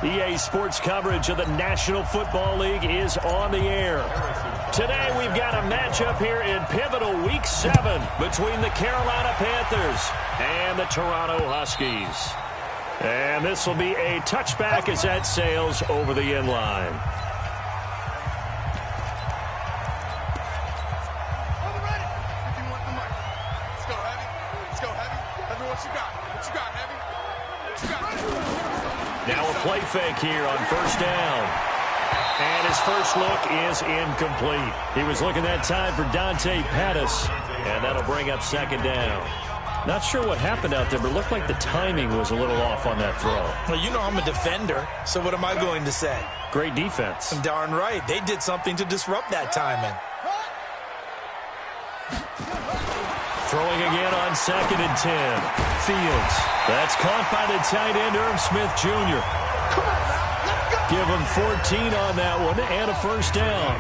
EA Sports coverage of the National Football League is on the air. Today we've got a matchup here in pivotal Week 7 between the Carolina Panthers and the Toronto Huskies. And this will be a touchback as that sails over the end line. Now a play fake here on first down. And his first look is incomplete. He was looking that time for Dante Pettis, and that'll bring up second down. Not sure what happened out there, but it looked like the timing was a little off on that throw. Well, you know I'm a defender, so what am I going to say? Great defense. Darn right. They did something to disrupt that timing. Throwing again on 2nd and 10. Fields. That's caught by the tight end, Irv Smith Jr. Give him 14 on that one and a first down.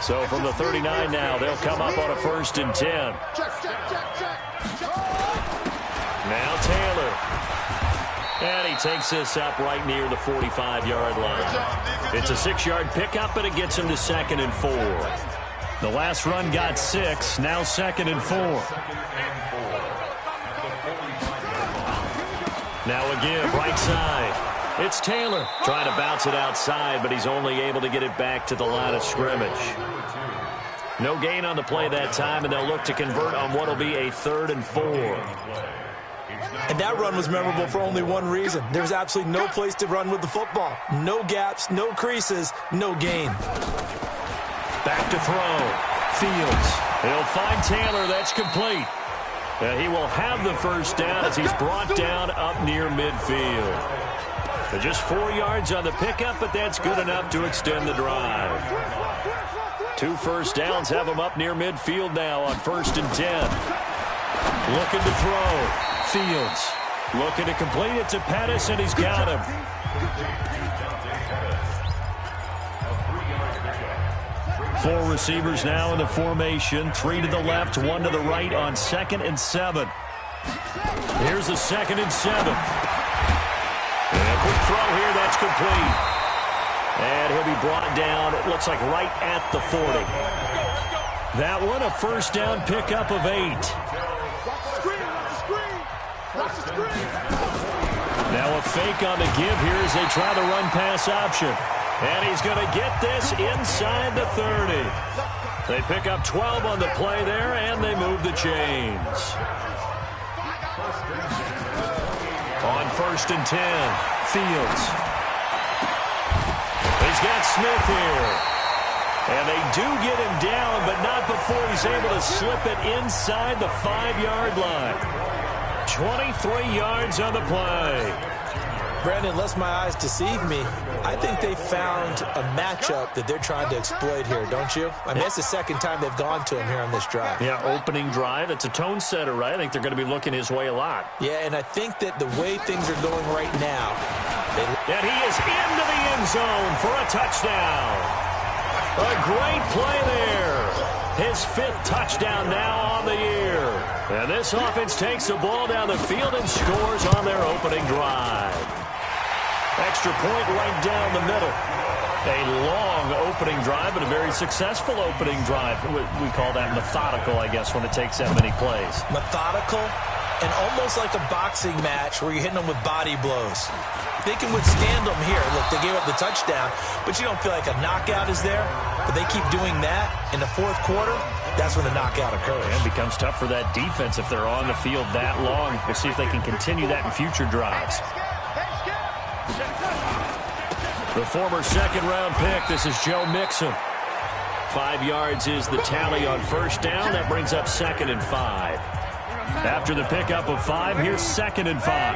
So from the 39 now, they'll come up on a 1st and 10. Now Taylor. And he takes this up right near the 45-yard line. It's a 6-yard pickup, and it gets him to 2nd and 4. The last run got 6, now 2nd and 4. Now a give, right side. It's Taylor trying to bounce it outside, but he's only able to get it back to the line of scrimmage. No gain on the play that time, and they'll look to convert on what will be a 3rd and 4. And that run was memorable for only one reason. There's absolutely no place to run with the football. No gaps, no creases, no gain. Back to throw. Fields. He'll find Taylor. That's complete. He will have the first down as he's brought down up near midfield. But just 4 yards on the pickup, but that's good enough to extend the drive. 2 first downs have him up near midfield now on 1st and 10. Looking to throw. Fields. Looking to complete it to Pettis, and he's got him. Four receivers now in the formation. 3 to the left, 1 to the right on 2nd and 7. Here's the 2nd and 7. And a quick throw here, that's complete. And he'll be brought down, it looks like right at the 40. That one, a first down pickup of 8. Now a fake on the give here as they try the run-pass option. And he's going to get this inside the 30. They pick up 12 on the play there, and they move the chains. On 1st and 10, Fields. He's got Smith here. And they do get him down, but not before he's able to slip it inside the 5-yard line. 23 yards on the play. Brandon, unless my eyes deceive me, I think they found a matchup that they're trying to exploit here, don't you? I mean, it's the second time they've gone to him here on this drive. Yeah, opening drive. It's a tone setter, right? I think they're going to be looking his way a lot. Yeah, and I think that the way things are going right now. And he is into the end zone for a touchdown. A great play there. His 5th touchdown now on the year. And this offense takes the ball down the field and scores on their opening drive. Extra point right down the middle. A long opening drive, but a very successful opening drive. We call that methodical, I guess, when it takes that many plays. Methodical and almost like a boxing match where you're hitting them with body blows. They can withstand them here. Look, they gave up the touchdown, but you don't feel like a knockout is there. But they keep doing that in the 4th quarter. That's when the knockout occurs. And it becomes tough for that defense if they're on the field that long. We'll see if they can continue that in future drives. The former 2nd-round pick, this is Joe Mixon. 5 yards is the tally on first down. That brings up 2nd and 5. After the pickup of 5, here's 2nd and 5.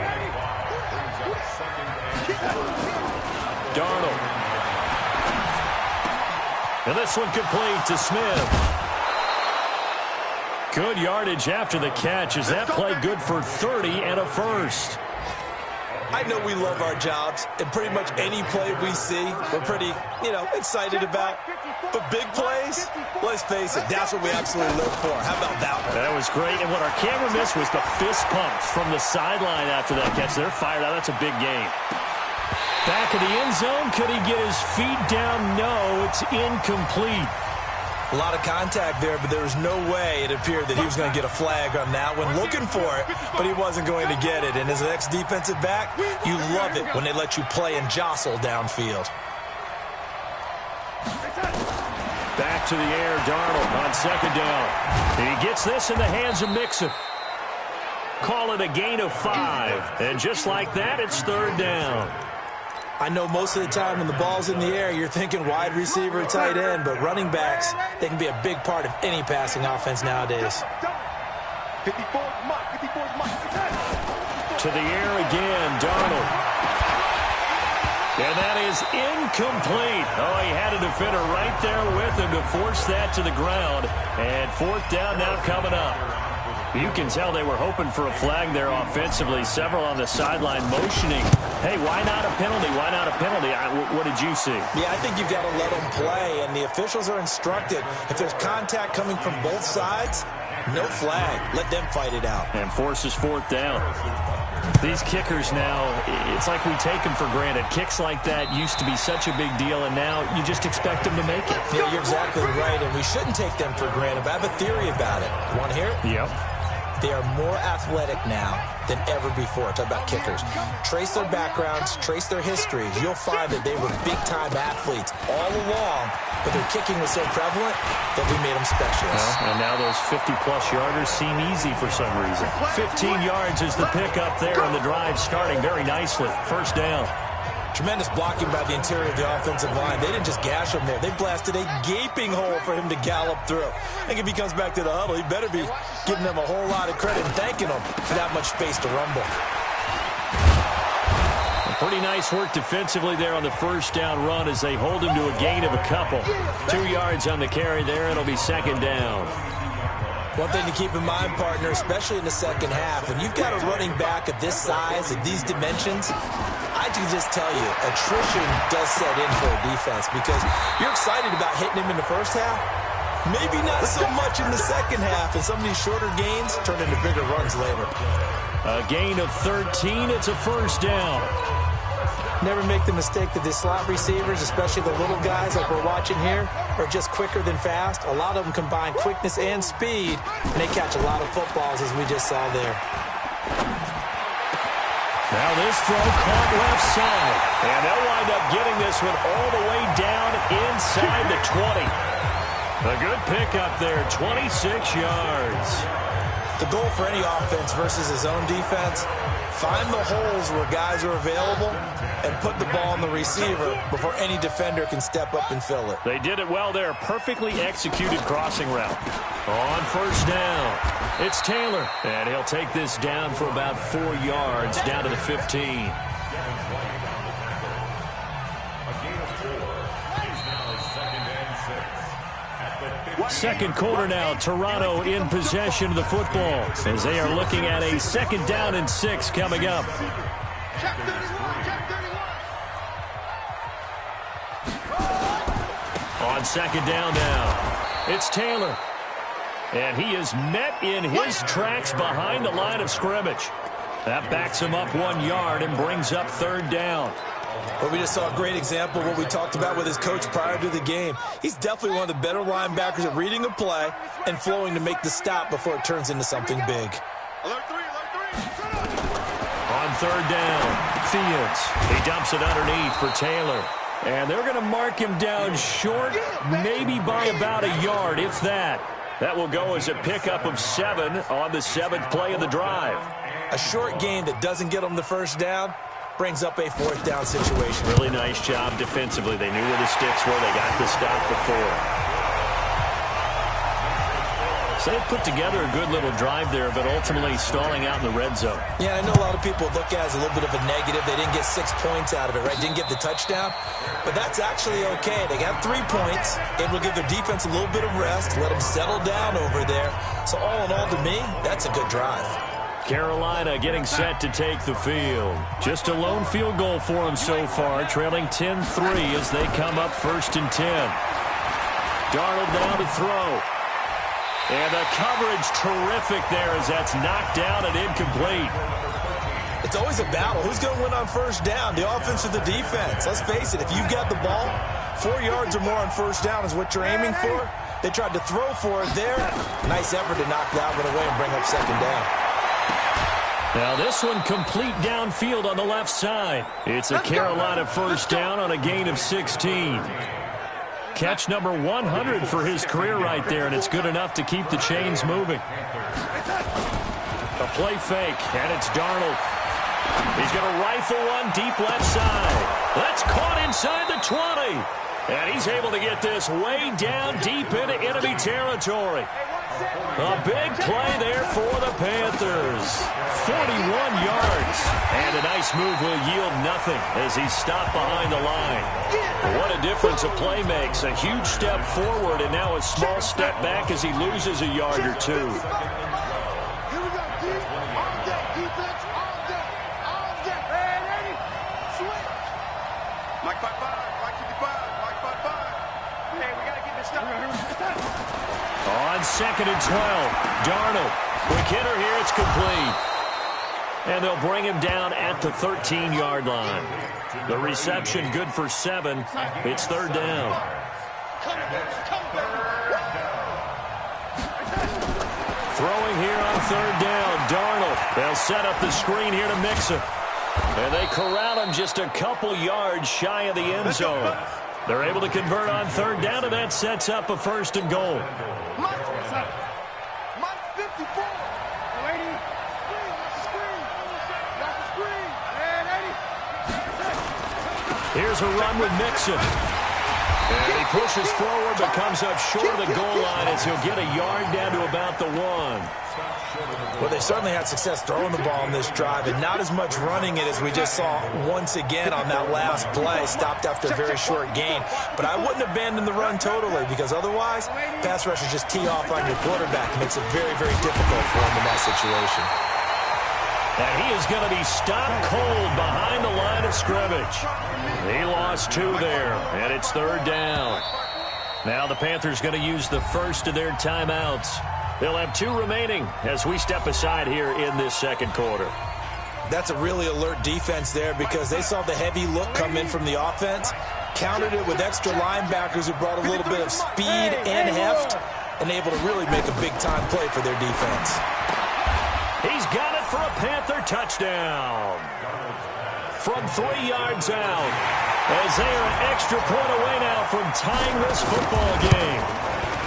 Darnold. And this one complete to Smith. Good yardage after the catch. Is that play good for 30 and a first? I know we love our jobs, and pretty much any play we see, we're pretty, excited about. But big plays, let's face it, that's what we absolutely live for. How about that one? That was great, and what our camera missed was the fist pumps from the sideline after that catch. They're fired out. That's a big game. Back of the end zone. Could he get his feet down? No, it's incomplete. A lot of contact there, but there was no way it appeared that he was going to get a flag on that one. Looking for it, but he wasn't going to get it. And as an ex-defensive back, you love it when they let you play and jostle downfield. Back to the air, Darnold on second down. He gets this in the hands of Mixon. Call it a gain of 5. And just like that, it's third down. I know most of the time when the ball's in the air, you're thinking wide receiver, tight end, but running backs, they can be a big part of any passing offense nowadays. To the air again, Darnold. And that is incomplete. Oh, he had a defender right there with him to force that to the ground. And fourth down now coming up. You can tell they were hoping for a flag there offensively. Several on the sideline motioning. Hey, why not a penalty? Why not a penalty? What did you see? Yeah, I think you've got to let them play, and the officials are instructed. If there's contact coming from both sides, no flag. Let them fight it out. And forces fourth down. These kickers now, it's like we take them for granted. Kicks like that used to be such a big deal, and now you just expect them to make it. Yeah, you're exactly right, and we shouldn't take them for granted. But I have a theory about it. You want to hear it? Yep. They are more athletic now than ever before. Talk about kickers. Trace their backgrounds, trace their histories. You'll find that they were big-time athletes all along, but their kicking was so prevalent that we made them specialists. Well, and now those 50-plus yarders seem easy for some reason. 15 yards is the pickup there, and the drive starting very nicely. First down. Tremendous blocking by the interior of the offensive line. They didn't just gash him there. They blasted a gaping hole for him to gallop through. I think if he comes back to the huddle, he better be giving them a whole lot of credit and thanking them for that much space to rumble. Pretty nice work defensively there on the first down run as they hold him to a gain of a couple. 2 yards on the carry there. It'll be second down. One thing to keep in mind, partner, especially in the second half, when you've got a running back of this size, of these dimensions, I can just tell you, attrition does set in for a defense because you're excited about hitting him in the first half. Maybe not so much in the second half, and some of these shorter gains turn into bigger runs later. A gain of 13. It's a first down. Never make the mistake that the slot receivers, especially the little guys like we're watching here, are just quicker than fast. A lot of them combine quickness and speed, and they catch a lot of footballs, as we just saw there. Now this throw caught left side. And they'll wind up getting this one all the way down inside the 20. A good pickup there, 26 yards. The goal for any offense versus his own defense, find the holes where guys are available and put the ball on the receiver before any defender can step up and fill it. They did it well there. Perfectly executed crossing route. On first down, it's Taylor. And he'll take this down for about 4 yards down to the 15. Second quarter now, Toronto in possession of the football as they are looking at a second down and 6 coming up. On second down now, it's Taylor. And he is met in his tracks behind the line of scrimmage. That backs him up 1 yard and brings up third down. Well, we just saw a great example of what we talked about with his coach prior to the game. He's definitely one of the better linebackers at reading a play and flowing to make the stop before it turns into something big. On third down, Fields. He dumps it underneath for Taylor. And they're going to mark him down short, maybe by about a yard, if that. That will go as a pickup of 7 on the 7th play of the drive. A short gain that doesn't get them the first down brings up a fourth down situation. Really nice job defensively. They knew where the sticks were. They got the stop before. So they put together a good little drive there, but ultimately stalling out in the red zone. Yeah, I know a lot of people look at it as a little bit of a negative. They didn't get 6 points out of it, right? Didn't get the touchdown. But that's actually okay. They got 3 points. It will give their defense a little bit of rest, let them settle down over there. So all in all, to me, that's a good drive. Carolina getting set to take the field. Just a lone field goal for them so far, trailing 10-3 as they come up 1st and 10. Darnold down to throw. And the coverage terrific there as that's knocked down and incomplete. It's always a battle. Who's going to win on first down, the offense or the defense? Let's face it, if you've got the ball, 4 yards or more on first down is what you're aiming for. They tried to throw for it there. Nice effort to knock that one away and bring up second down. Now this one complete downfield on the left side. It's a Carolina first down on a gain of 16. Catch number 100 for his career right there, and it's good enough to keep the chains moving. A play fake, and it's Darnold. He's going to rifle one deep left side. That's caught inside the 20. And he's able to get this way down deep into enemy territory. A big play there for the Panthers. 41 yards. And a nice move will yield nothing as he's stopped behind the line. What a difference a play makes. A huge step forward and now a small step back as he loses a yard or two. On 2nd and 12, Darnold. Quick hitter here, it's complete. And they'll bring him down at the 13-yard line. The reception good for 7. It's third down. Throwing here on third down, Darnold. They'll set up the screen here to Mixon. And they corral him just a couple yards shy of the end zone. They're able to convert on third down, and that sets up a 1st and goal. Here's a run with Mixon. And he pushes forward but comes up short of the goal line as he'll get a yard down to about the 1. Well, they certainly had success throwing the ball in this drive, and not as much running it as we just saw once again on that last play. Stopped after a very short gain. But I wouldn't abandon the run totally, because otherwise, pass rushers just tee off on your quarterback. Makes it very, very difficult for him in that situation. And he is going to be stopped cold behind the line of scrimmage. He lost 2 there, and it's third down. Now the Panthers going to use the first of their timeouts. They'll have 2 remaining as we step aside here in this second quarter. That's a really alert defense there because they saw the heavy look come in from the offense, countered it with extra linebackers who brought a little bit of speed and heft, and able to really make a big-time play for their defense. He's got it for a Panther touchdown. From 3 yards out, as they are an extra point away now from tying this football game.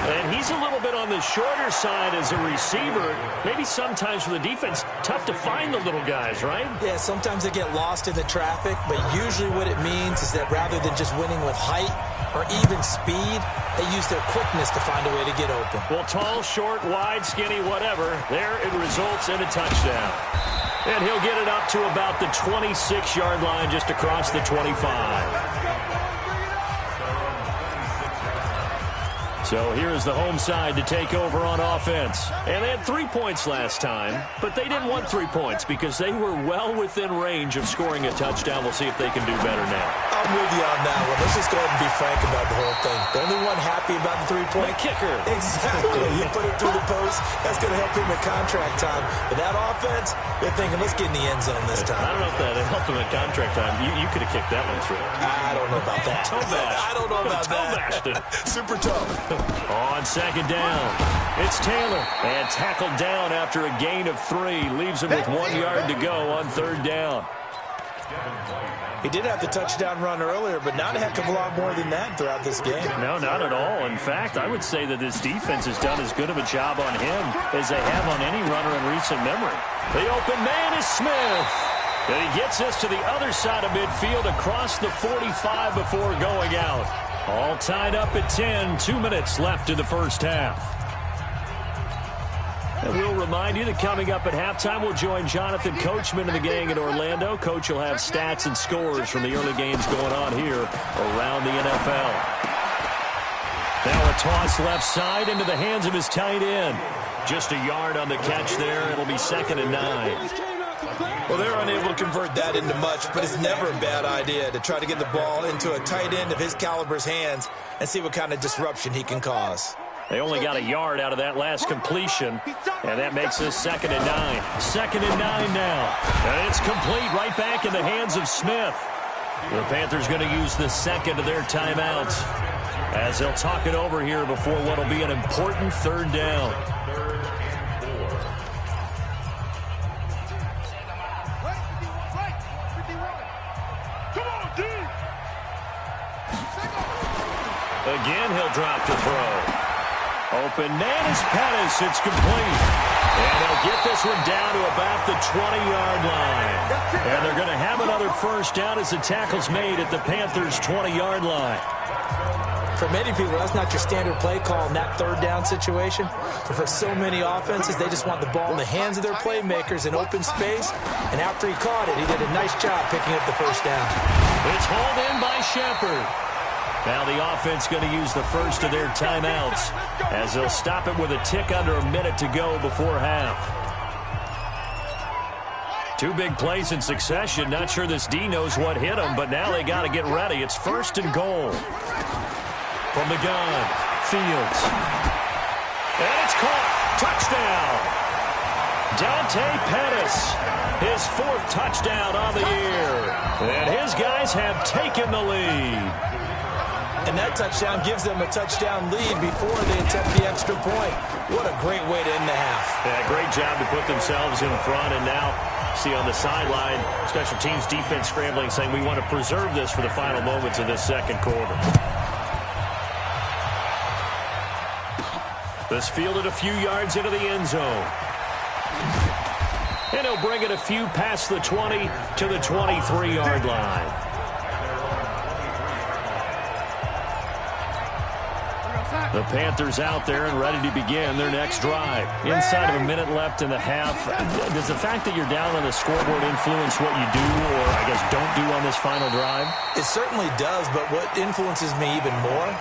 And he's a little bit on the shorter side as a receiver. Maybe sometimes for the defense, tough to find the little guys, right? Yeah, sometimes they get lost in the traffic, but usually what it means is that rather than just winning with height or even speed, they use their quickness to find a way to get open. Well, tall, short, wide, skinny, whatever, there it results in a touchdown. And he'll get it up to about the 26-yard line just across the 25. So here's the home side to take over on offense. And they had 3 points last time, but they didn't want 3 points because they were well within range of scoring a touchdown. We'll see if they can do better now. I'm with you on that one. Let's just go ahead and be frank about the whole thing. The only one happy about the 3-point kicker. Exactly. You put it through the post. That's going to help him at contract time. But that offense, they're thinking, let's get in the end zone this time. I don't know if that helped him at contract time. You could have kicked that one through. I don't know about that. I don't know about that. Super tough. On second down, it's Taylor. And tackled down after a gain of 3. Leaves him with 1 yard to go on third down. He did have the touchdown run earlier, but not a heck of a lot more than that throughout this game. No, not at all. In fact, I would say that this defense has done as good of a job on him as they have on any runner in recent memory. The open man is Smith. And he gets us to the other side of midfield across the 45 before going out. All tied up at 10. 2 minutes left in the first half. And we'll remind you that coming up at halftime, we'll join Jonathan Coachman and the gang in Orlando. Coach will have stats and scores from the early games going on here around the NFL. Now a toss left side into the hands of his tight end. Just a yard on the catch there. It'll be 2nd and 9. Well, they're unable to convert that into much, but it's never a bad idea to try to get the ball into a tight end of his caliber's hands and see what kind of disruption he can cause. They only got a yard out of that last completion, and that makes this 2nd and 9. 2nd and 9 now. And it's complete right back in the hands of Smith. The Panthers going to use the second of their timeouts as they'll talk it over here before what will be an important 3rd down. Again, he'll drop to throw. Open man is Pettis. It's complete. And they'll get this one down to about the 20-yard line. And they're going to have another 1st down as the tackle's made at the Panthers' 20-yard line. For many people, that's not your standard play call in that 3rd down situation. But for so many offenses, they just want the ball in the hands of their playmakers in open space. And after he caught it, he did a nice job picking up the 1st down. It's hauled in by Shepard. Now the offense going to use the first of their timeouts as they'll stop it with a tick under a minute to go before half. 2 big plays in succession. Not sure this D knows what hit him, but now they got to get ready. It's 1st and goal. From the gun, Fields. And it's caught. Touchdown. Dante Pettis. His 4th touchdown on the year. And his guys have taken the lead. And that touchdown gives them a touchdown lead before they attempt the extra point. What a great way to end the half. Yeah, great job to put themselves in front. And now, see on the sideline, special teams defense scrambling, saying we want to preserve this for the final moments of this 2nd quarter. This fielded a few yards into the end zone. And he'll bring it a few past the 20 to the 23-yard line. The Panthers out there and ready to begin their next drive. Inside of a minute left in the half, does the fact that you're down on the scoreboard influence what you do or, I guess, don't do on this final drive? It certainly does, but what influences me even more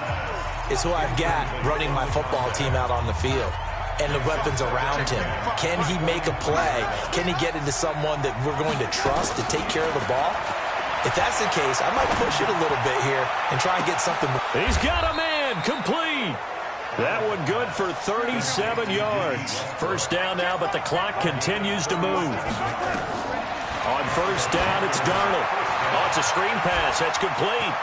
is who I've got running my football team out on the field and the weapons around him. Can he make a play? Can he get into someone that we're going to trust to take care of the ball? If that's the case, I might push it a little bit here and try and get something. He's got a man complete. That one good for 37 yards. 1st down now, but the clock continues to move. On 1st down, it's Darnold. Oh, it's a screen pass. That's complete.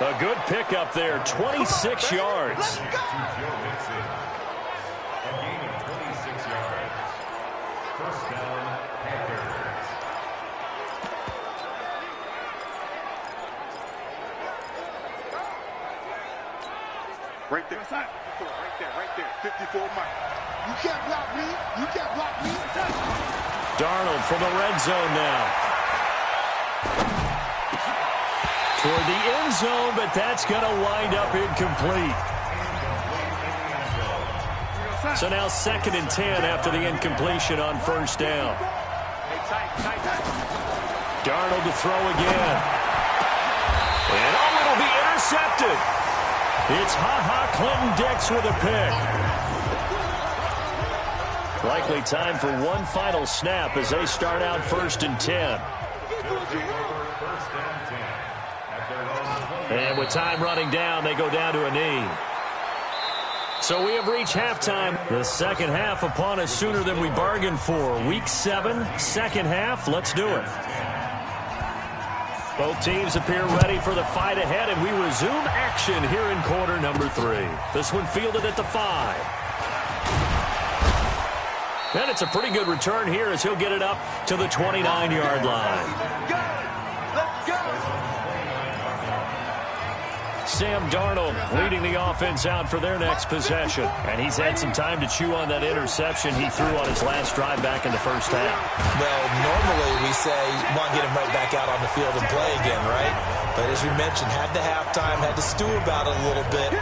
A good pickup there, 26 yards. Right there. Right there. 54 Mike. You can't block me. You can't block me. Darnold from the red zone now. Toward the end zone, but that's going to wind up incomplete. So now 2nd and 10 after the incompletion on 1st down. Darnold to throw again. And it'll be intercepted. It's Ha-Ha Clinton-Dix with a pick. Likely time for one final snap as they start out 1st and 10. And with time running down, they go down to a knee. So we have reached halftime. The 2nd half upon us sooner than we bargained for. Week 7, 2nd half. Let's do it. Both teams appear ready for the fight ahead, and we resume action here in quarter number 3. This one fielded at the 5. And it's a pretty good return here as he'll get it up to the 29-yard line. Sam Darnold leading the offense out for their next possession. And he's had some time to chew on that interception he threw on his last drive back in the 1st half. Well, normally we say you want to get him right back out on the field and play again, right? But as we mentioned, had the halftime, had to stew about it a little bit.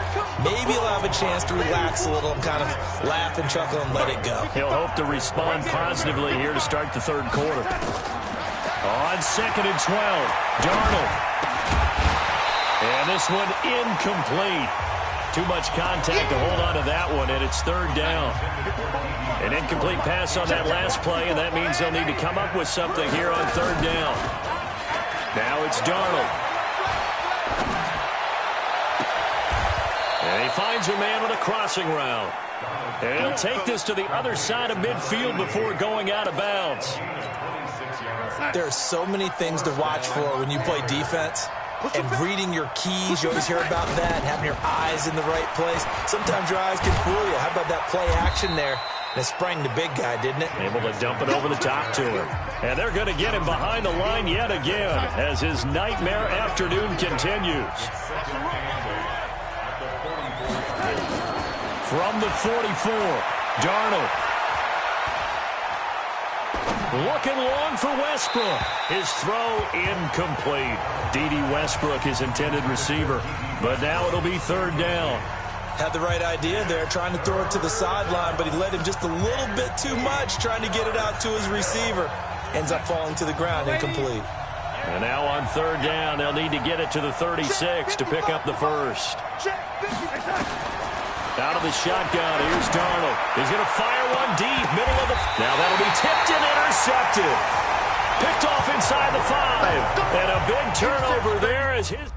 Maybe he'll have a chance to relax a little and kind of laugh and chuckle and let it go. He'll hope to respond positively here to start the 3rd quarter. On 2nd and 12, Darnold. And this one incomplete. Too much contact to hold on to that one, and it's 3rd down. An incomplete pass on that last play, and that means they'll need to come up with something here on 3rd down. Now it's Darnold. And he finds a man with a crossing route. And he'll take this to the other side of midfield before going out of bounds. There are so many things to watch for when you play defense. And reading your keys, you always hear about that, and having your eyes in the right place. Sometimes your eyes can fool you. How about that play action there? And it sprang the big guy, didn't it? Able to dump it over the top to him. And they're going to get him behind the line yet again as his nightmare afternoon continues. From the 44, Darnold. Looking long for Westbrook. His throw incomplete. D.D. Westbrook, his intended receiver. But now it'll be third down. Had the right idea there, trying to throw it to the sideline, but he let him just a little bit too much, trying to get it out to his receiver. Ends up falling to the ground, incomplete. And now on third down, they'll need to get it to the 36 to pick up the first. Out of the shotgun, here's Darnold. He's going to fire one deep, middle of the... Now that'll be tipped and intercepted. Picked off inside the 5. And a big turnover there as his...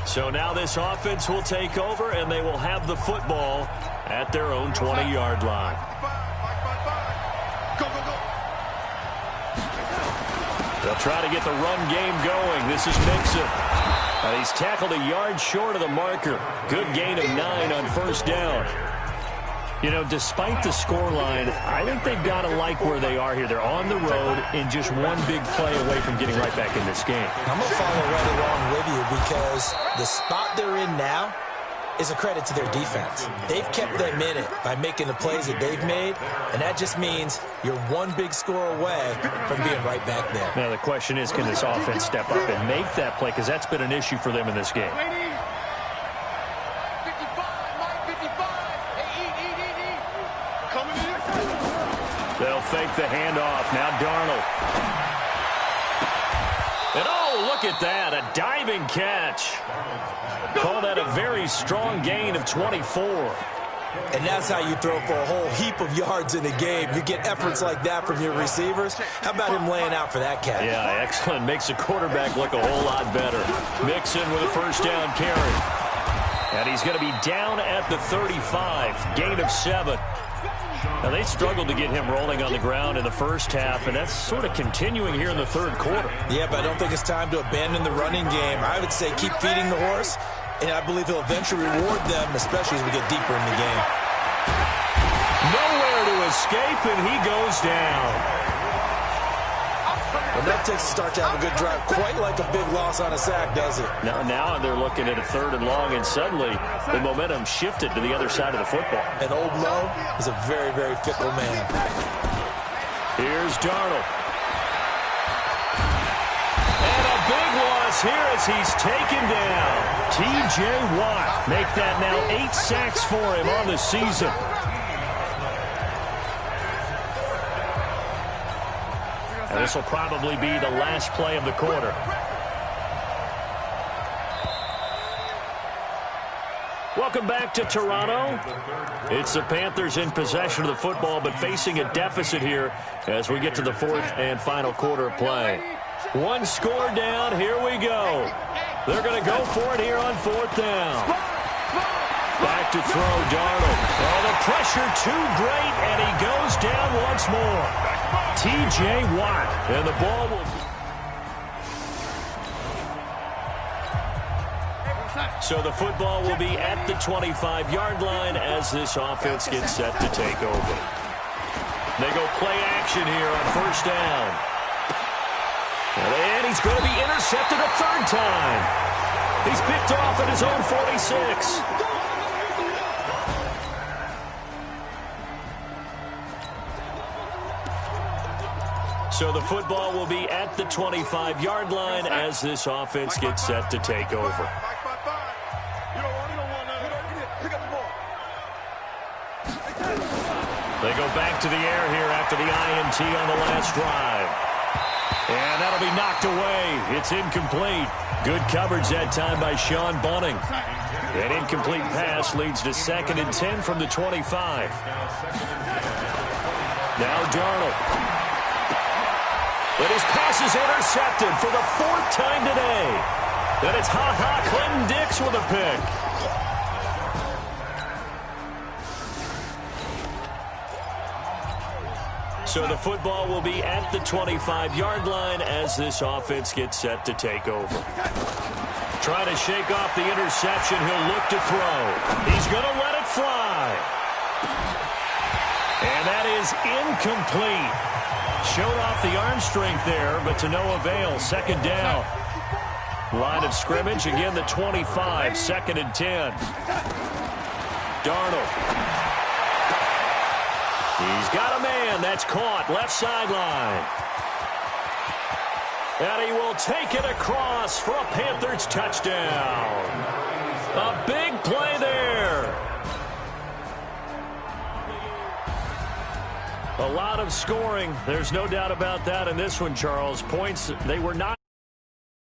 So now this offense will take over, and they will have the football at their own 20-yard line. They'll try to get the run game going. This is Mixon. He's tackled a yard short of the marker. Good gain of 9 on first down. You know, despite the scoreline, I think they've got to like where they are here. They're on the road and just one big play away from getting right back in this game. I'm going to follow right along with you because the spot they're in now is a credit to their defense. They've kept them in it by making the plays that they've made, and that just means you're one big score away from being right back there. Now, the question is, can this offense step up and make that play? Because that's been an issue for them in this game. They'll fake the handoff. Now Darnold. And oh, look at that. A diving catch. Call that a very strong gain of 24. And that's how you throw for a whole heap of yards in a game. You get efforts like that from your receivers. How about him laying out for that catch? Yeah, excellent. Makes the quarterback look a whole lot better. Mixon with a first down carry. And he's going to be down at the 35. Gain of 7. Now, they struggled to get him rolling on the ground in the first half, and that's sort of continuing here in the third quarter. Yeah, but I don't think it's time to abandon the running game. I would say keep feeding the horse, and I believe he'll eventually reward them, especially as we get deeper in the game. Nowhere to escape, and he goes down. And that takes a start to have a good drive, quite like a big loss on a sack, does it? Now they're looking at a third and long, and suddenly the momentum shifted to the other side of the football. And Old Mo is a very, very fickle man. Here's Darnold. And a big loss here as he's taken down. T.J. Watt make that now 8 sacks for him on the season. And this will probably be the last play of the quarter. Welcome back to Toronto. It's the Panthers in possession of the football, but facing a deficit here as we get to the fourth and final quarter of play. One score down. Here we go. They're going to go for it here on fourth down. Back to throw, Darnold. Oh, the pressure too great, and he goes down once more. T.J. Watt, and the ball will... So the football will be at the 25-yard line as this offense gets set to take over. They go play action here on first down. And he's going to be intercepted a third time. He's picked off at his own 46. So the football will be at the 25-yard line as this offense gets set to take over. They go back to the air here after the INT on the last drive. And that'll be knocked away. It's incomplete. Good coverage that time by Sean Bunting. An incomplete pass leads to 2nd and 10 from the 25. Now Darnold. But his pass is intercepted for the 4th time today. And it's Clinton Dix with a pick. So the football will be at the 25-yard line as this offense gets set to take over. Trying to shake off the interception. He'll look to throw. He's going to let it fly. And that is incomplete. Showed off the arm strength there, but to no avail. 2nd down. Line of scrimmage, again the 25, 2nd and 10. Darnold. He's got a man. That's caught. Left sideline. And he will take it across for a Panthers touchdown. A big play there. A lot of scoring. There's no doubt about that in this one, Charles. Points, they were not.